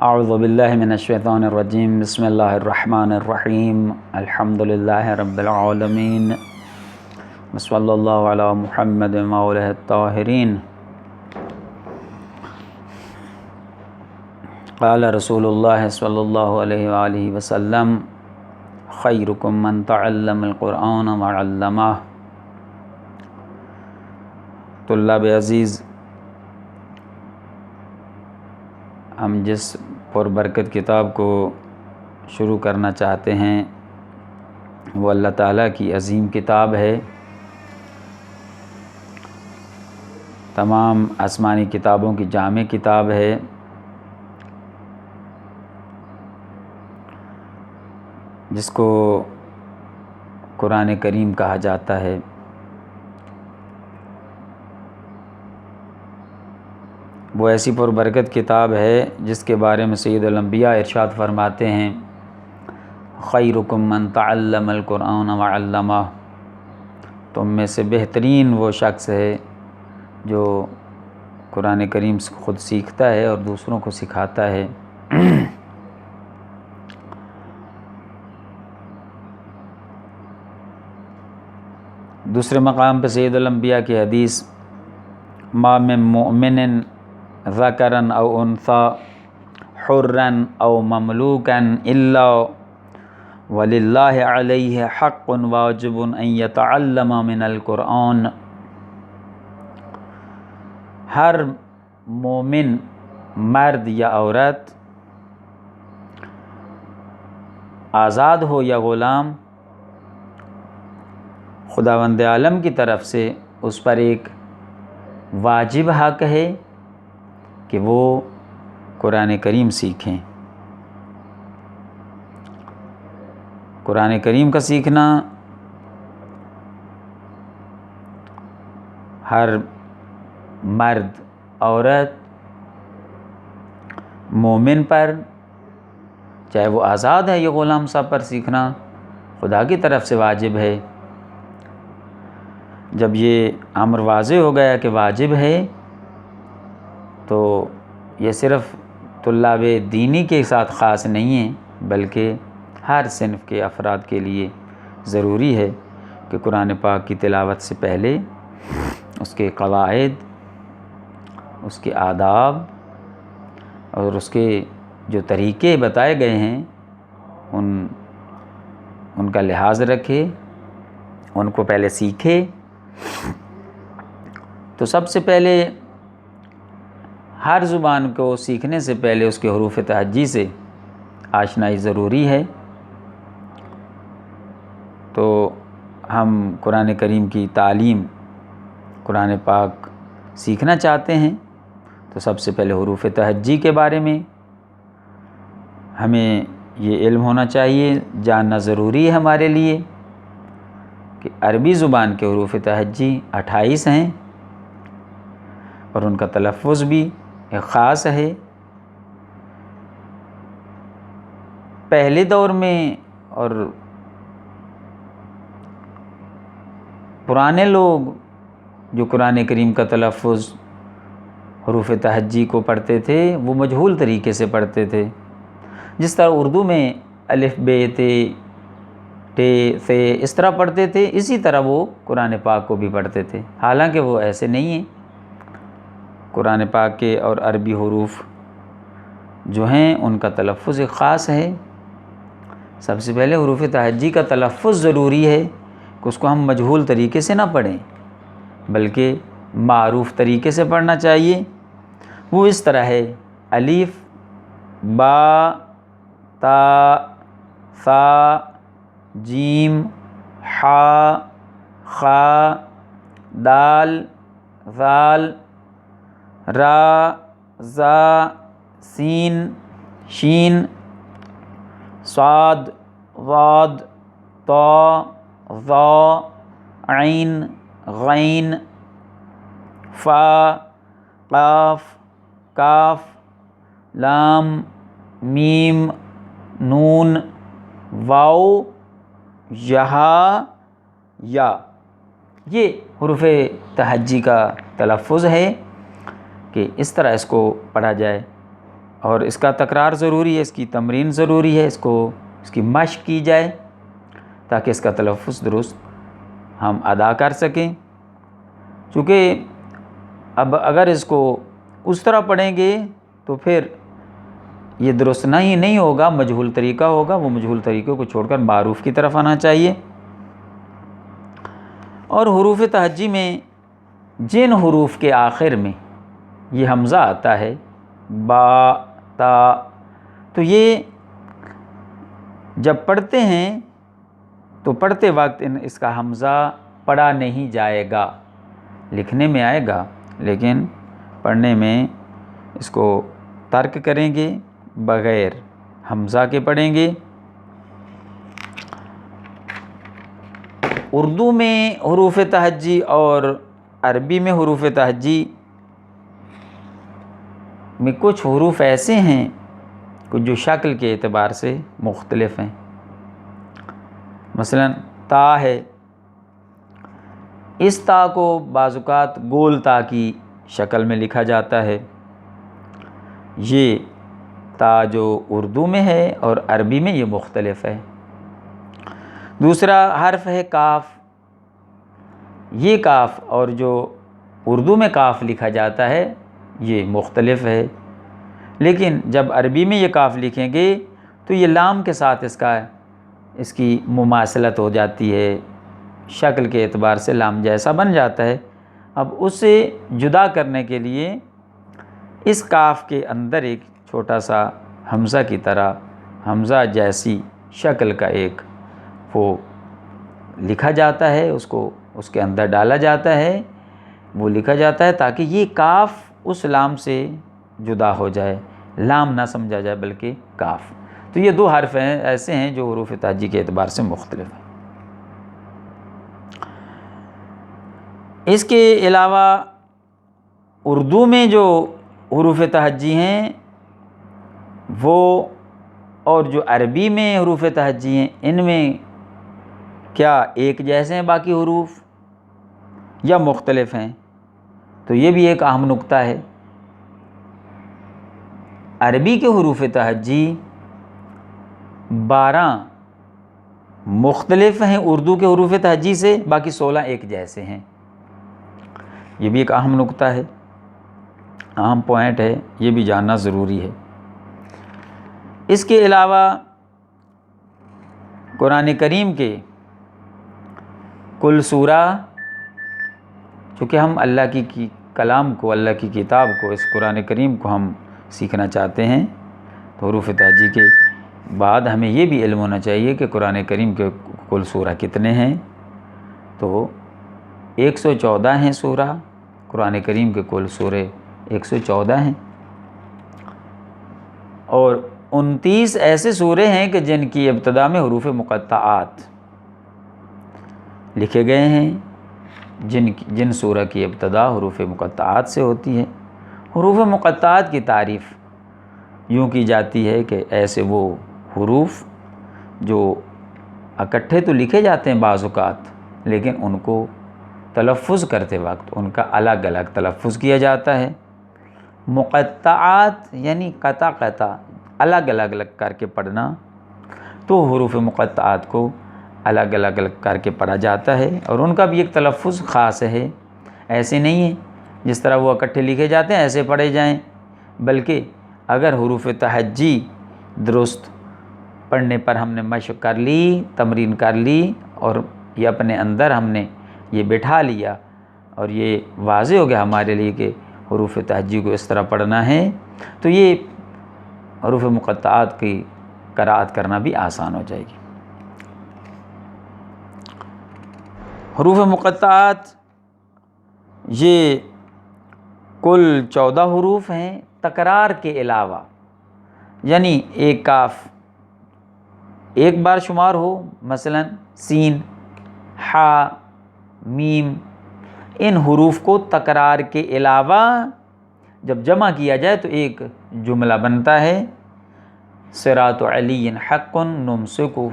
اعوذ باللہ من الشیطان الرجیم بسم اللہ الرحمن الرحیم الحمدللہ رب العالمین صلی اللہ علی محمد وآلہ الطاہرین۔ قال رسول اللہ صلی اللہ علیہ وآلہ وسلم خیرکم من تعلم القرآن وعلمہ۔ طلاب عزیز، ہم جس پربرکت کتاب کو شروع کرنا چاہتے ہیں وہ اللہ تعالیٰ کی عظیم کتاب ہے۔ تمام آسمانی کتابوں کی جامع کتاب ہے۔ جس کو قرآن کریم کہا جاتا ہے۔ وہ ایسی پربرکت کتاب ہے جس کے بارے میں سید الانبیاء ارشاد فرماتے ہیں خیرکم من تعلم القرآن وعلمہ۔ تم میں سے بہترین وہ شخص ہے جو قرآن کریم سے خود سیکھتا ہے اور دوسروں کو سکھاتا ہے۔ دوسرے مقام پہ سید الانبیاء کی حدیث ما من مؤمن ذکرا او انثی حرا او مملوکا الا وللہ علیہ حق واجب ان یتعلم من القرآن۔ ہر مومن مرد یا عورت، آزاد ہو یا غلام، خداوند عالم کی طرف سے اس پر ایک واجب حق ہے کہ وہ قرآن کریم سیکھیں۔ قرآن کریم کا سیکھنا ہر مرد، عورت، مومن پر، چاہے وہ آزاد ہے یا غلام، سب پر سیکھنا خدا کی طرف سے واجب ہے۔ جب یہ امر واضح ہو گیا کہ واجب ہے تو یہ صرف طلاب دینی کے ساتھ خاص نہیں ہے بلکہ ہر صنف کے افراد کے لیے ضروری ہے کہ قرآن پاک کی تلاوت سے پہلے اس کے قواعد، اس کے آداب اور اس کے جو طریقے بتائے گئے ہیں ان کا لحاظ رکھے، ان کو پہلے سیکھے۔ تو سب سے پہلے ہر زبان کو سیکھنے سے پہلے اس کے حروف تہجی سے آشنائی ضروری ہے۔ تو ہم قرآن کریم کی تعلیم، قرآن پاک سیکھنا چاہتے ہیں تو سب سے پہلے حروف تہجی کے بارے میں ہمیں یہ علم ہونا چاہیے، جاننا ضروری ہے ہمارے لیے کہ عربی زبان کے حروف تہجی 28 ہیں اور ان کا تلفظ بھی ایک خاص ہے۔ پہلے دور میں اور پرانے لوگ جو قرآن کریم کا تلفظ حروف تہجی کو پڑھتے تھے وہ مجہول طریقے سے پڑھتے تھے۔ جس طرح اردو میں الف ب ت ٹ ث اس طرح پڑھتے تھے، اسی طرح وہ قرآن پاک کو بھی پڑھتے تھے، حالانکہ وہ ایسے نہیں ہیں۔ قرآن پاک کے اور عربی حروف جو ہیں ان کا تلفظ ایک خاص ہے۔ سب سے پہلے حروف تہجی کا تلفظ ضروری ہے کہ اس کو ہم مجہول طریقے سے نہ پڑھیں بلکہ معروف طریقے سے پڑھنا چاہیے۔ وہ اس طرح ہے: الف، با، تا، ثا، جیم، حا، خا، دال، ذال، را، زا، سین، شین، صاد، ضاد، طا، ظا، عین، غین، فا، قاف، کاف، لام، میم، نون، واو، یہا، یا۔ یہ حروف تہجی کا تلفظ ہے کہ اس طرح اس کو پڑھا جائے اور اس کا تکرار ضروری ہے، اس کی تمرین ضروری ہے، اس کی مشق کی جائے تاکہ اس کا تلفظ درست ہم ادا کر سکیں۔ چونکہ اب اگر اس کو اس طرح پڑھیں گے تو پھر یہ درست نہیں ہوگا، مجہول طریقہ ہوگا، وہ مجہول طریقے کو چھوڑ کر معروف کی طرف آنا چاہیے۔ اور حروف تہجی میں جن حروف کے آخر میں یہ حمزہ آتا ہے، با، تا، تو یہ جب پڑھتے ہیں تو پڑھتے وقت اس کا حمزہ پڑھا نہیں جائے گا، لکھنے میں آئے گا لیکن پڑھنے میں اس کو ترک کریں گے، بغیر حمزہ کے پڑھیں گے۔ اردو میں حروف تہجی اور عربی میں حروف تہجی میں کچھ حروف ایسے ہیں جو شکل کے اعتبار سے مختلف ہیں۔ مثلا تا ہے، اس تا کو بعض اوقات گول تا کی شکل میں لکھا جاتا ہے، یہ تا جو اردو میں ہے اور عربی میں یہ مختلف ہے۔ دوسرا حرف ہے کاف، یہ کاف اور جو اردو میں کاف لکھا جاتا ہے یہ مختلف ہے، لیکن جب عربی میں یہ کاف لکھیں گے تو یہ لام کے ساتھ اس کی مماثلت ہو جاتی ہے، شکل کے اعتبار سے لام جیسا بن جاتا ہے۔ اب اسے جدا کرنے کے لیے اس کاف کے اندر ایک چھوٹا سا حمزہ کی طرح، حمزہ جیسی شکل کا ایک وہ لکھا جاتا ہے، اس کے اندر ڈالا جاتا ہے، وہ لکھا جاتا ہے تاکہ یہ کاف اس لام سے جدا ہو جائے، لام نہ سمجھا جائے بلکہ کاف۔ تو یہ دو حرف ہیں ایسے ہیں جو حروف تہجی کے اعتبار سے مختلف ہیں۔ اس کے علاوہ اردو میں جو حروف تہجی ہیں وہ اور جو عربی میں حروف تہجی ہیں، ان میں کیا ایک جیسے ہیں باقی حروف یا مختلف ہیں؟ تو یہ بھی ایک اہم نکتہ ہے۔ عربی کے حروف تہجی 12 مختلف ہیں اردو کے حروف تہجی سے، باقی 16 ایک جیسے ہیں۔ یہ بھی ایک اہم نکتہ ہے، اہم پوائنٹ ہے، یہ بھی جاننا ضروری ہے۔ اس کے علاوہ قرآن کریم کے کل سورہ، چونکہ ہم اللہ کی کلام کو، اللہ کی کتاب کو، اس قرآن کریم کو ہم سیکھنا چاہتے ہیں، تو حروف تہجی کے بعد ہمیں یہ بھی علم ہونا چاہیے کہ قرآن کریم کے کل سورہ کتنے ہیں۔ تو 114 ہیں سورہ، قرآن کریم کے کل سورے 114 ہیں، اور 29 ایسے سورے ہیں کہ جن کی ابتدا میں حروف مقطعات لکھے گئے ہیں، جن سورہ کی ابتدا حروف مقطعات سے ہوتی ہے۔ حروف مقطعات کی تعریف یوں کی جاتی ہے کہ ایسے وہ حروف جو اکٹھے تو لکھے جاتے ہیں بعض اوقات، لیکن ان کو تلفظ کرتے وقت ان کا الگ الگ تلفظ کیا جاتا ہے۔ مقطعات یعنی قطع قطع الگ الگ کر کے پڑھنا، تو حروف مقطعات کو الگ الگ کر کے پڑھا جاتا ہے، اور ان کا بھی ایک تلفظ خاص ہے۔ ایسے نہیں ہے جس طرح وہ اکٹھے لکھے جاتے ہیں ایسے پڑھے جائیں، بلکہ اگر حروف تہجی درست پڑھنے پر ہم نے مشق کر لی، تمرین کر لی، اور یہ اپنے اندر ہم نے یہ بٹھا لیا اور یہ واضح ہو گیا ہمارے لیے کہ حروف تہجی کو اس طرح پڑھنا ہے، تو یہ حروف مقطعات کی قراءت کرنا بھی آسان ہو جائے گی۔ حروف مقطعات یہ کل 14 حروف ہیں تکرار کے علاوہ، یعنی ایک کاف ایک بار شمار ہو، مثلا سین، ہا، میم، ان حروف کو تکرار کے علاوہ جب جمع کیا جائے تو ایک جملہ بنتا ہے، صراط علی حق نمسکہ،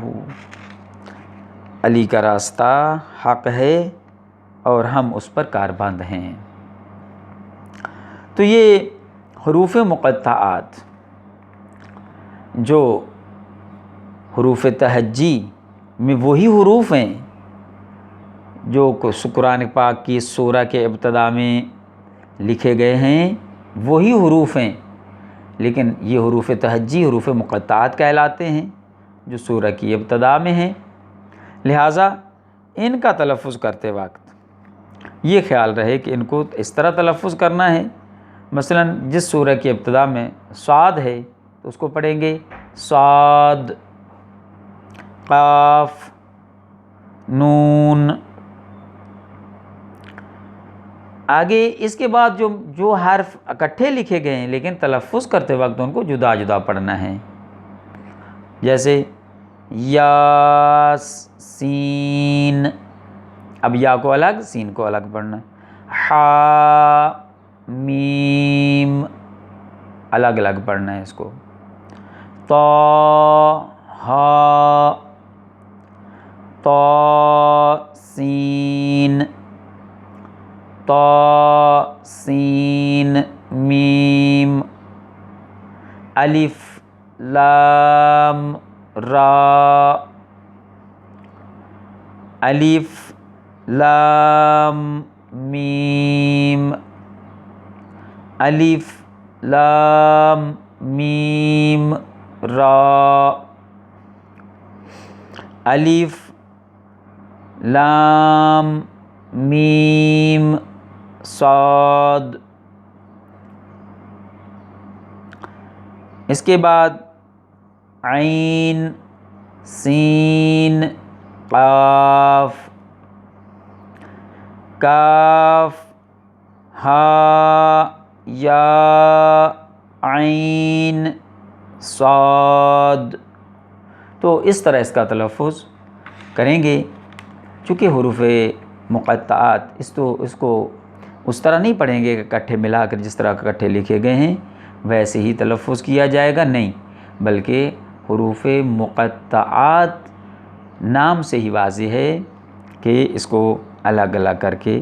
علی کا راستہ حق ہے اور ہم اس پر کاربند ہیں۔ تو یہ حروف مقطعات جو حروف تہجی میں وہی حروف ہیں جو قرآن پاک کی سورہ کے ابتدا میں لکھے گئے ہیں، وہی حروف ہیں، لیکن یہ حروف تہجی حروف مقطعات کہلاتے ہیں جو سورہ کی ابتدا میں ہیں۔ لہٰذا ان کا تلفظ کرتے وقت یہ خیال رہے کہ ان کو اس طرح تلفظ کرنا ہے۔ مثلا جس سورہ کی ابتدا میں صاد ہے تو اس کو پڑھیں گے صاد، قاف، نون۔ آگے اس کے بعد جو حرف اکٹھے لکھے گئے ہیں لیکن تلفظ کرتے وقت ان کو جدا جدا پڑھنا ہے، جیسے یا سین، اب یا کو الگ سین کو الگ پڑھنا ہے، حا میم الگ الگ پڑھنا ہے اس کو، طا ہا، طا سین، طا سین میم، الف لام را، الف لام میم، الف لام میم را، الف لام میم صاد۔ اس کے بعد عین، سین، قاف، کاف، ہا، یا، عین، صاد۔ تو اس طرح اس کا تلفظ کریں گے۔ چونکہ حروف مقطعات اس کو اس طرح نہیں پڑھیں گے کہ اکٹھے ملا کر جس طرح اکٹھے لکھے گئے ہیں ویسے ہی تلفظ کیا جائے گا، نہیں، بلکہ حروف مقطعات نام سے ہی واضح ہے کہ اس کو الگ الگ کر کے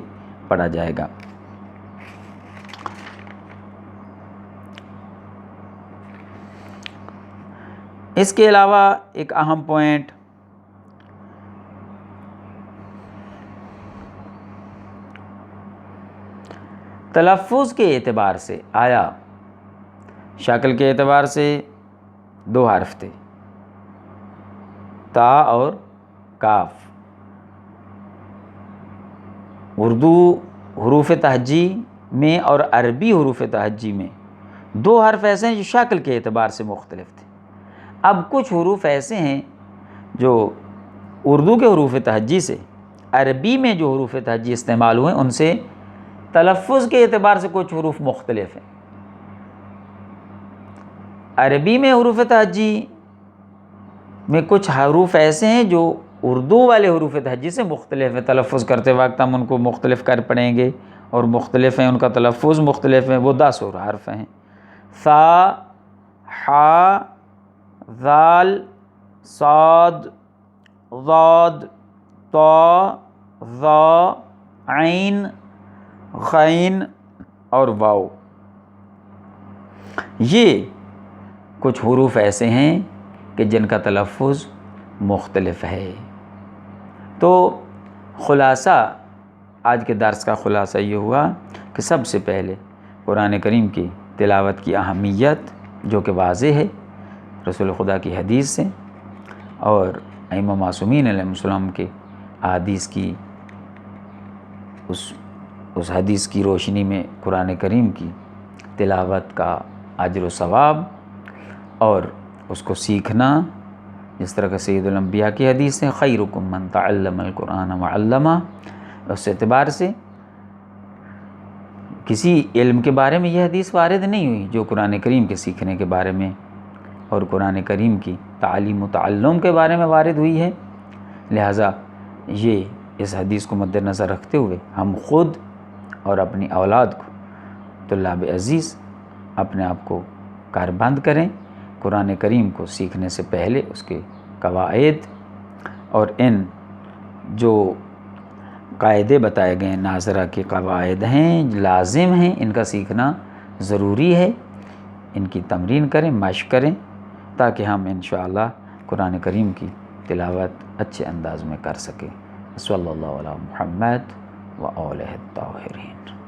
پڑھا جائے گا۔ اس کے علاوہ ایک اہم پوائنٹ تلفظ کے اعتبار سے آیا، شکل کے اعتبار سے دو حرف تھے، تا اور کاف۔ اردو حروف تہجی میں اور عربی حروف تہجی میں دو حرف ایسے ہیں جو شکل کے اعتبار سے مختلف تھے۔ اب کچھ حروف ایسے ہیں جو اردو کے حروف تہجی سے عربی میں جو حروف تہجی استعمال ہوئے ان سے تلفظ کے اعتبار سے کچھ حروف مختلف ہیں۔ عربی میں حروف تہجی میں کچھ حروف ایسے ہیں جو اردو والے حروف تہجی سے مختلف ہیں، تلفظ کرتے وقت ہم ان کو مختلف کر پڑھیں گے اور مختلف ہیں، ان کا تلفظ مختلف ہیں۔ وہ 10 حرف ہیں، ثا، حا، ذال، صاد، ضاد، طا، ظا، عین، غین اور واو۔ یہ کچھ حروف ایسے ہیں کہ جن کا تلفظ مختلف ہے۔ تو خلاصہ، آج کے درس کا خلاصہ یہ ہوا کہ سب سے پہلے قرآن کریم کی تلاوت کی اہمیت جو کہ واضح ہے رسول خدا کی حدیث سے اور ائمہ معصومین علیہ السلام کے احادیث کی اس حدیث کی روشنی میں قرآن کریم کی تلاوت کا اجر و ثواب اور اس کو سیکھنا، جس طرح کہ سید الانبیاء کی حدیث ہے خیرکم من تعلم القرآن وعلمہ، اس اعتبار سے کسی علم کے بارے میں یہ حدیث وارد نہیں ہوئی جو قرآن کریم کے سیکھنے کے بارے میں اور قرآن کریم کی تعلیم و تعلم کے بارے میں وارد ہوئی ہے۔ لہٰذا یہ اس حدیث کو مد نظر رکھتے ہوئے ہم خود اور اپنی اولاد کو، طلاب عزیز، اپنے آپ کو کاربند کریں، قرآن کریم کو سیکھنے سے پہلے اس کے قواعد اور ان جو قاعدے بتائے گئے ناظرہ کے قواعد ہیں، لازم ہیں، ان کا سیکھنا ضروری ہے۔ ان کی تمرین کریں، مشق کریں تاکہ ہم انشاءاللہ قرآن کریم کی تلاوت اچھے انداز میں کر سکیں۔ صلی اللہ علی محمد و آلہ الطاہرین۔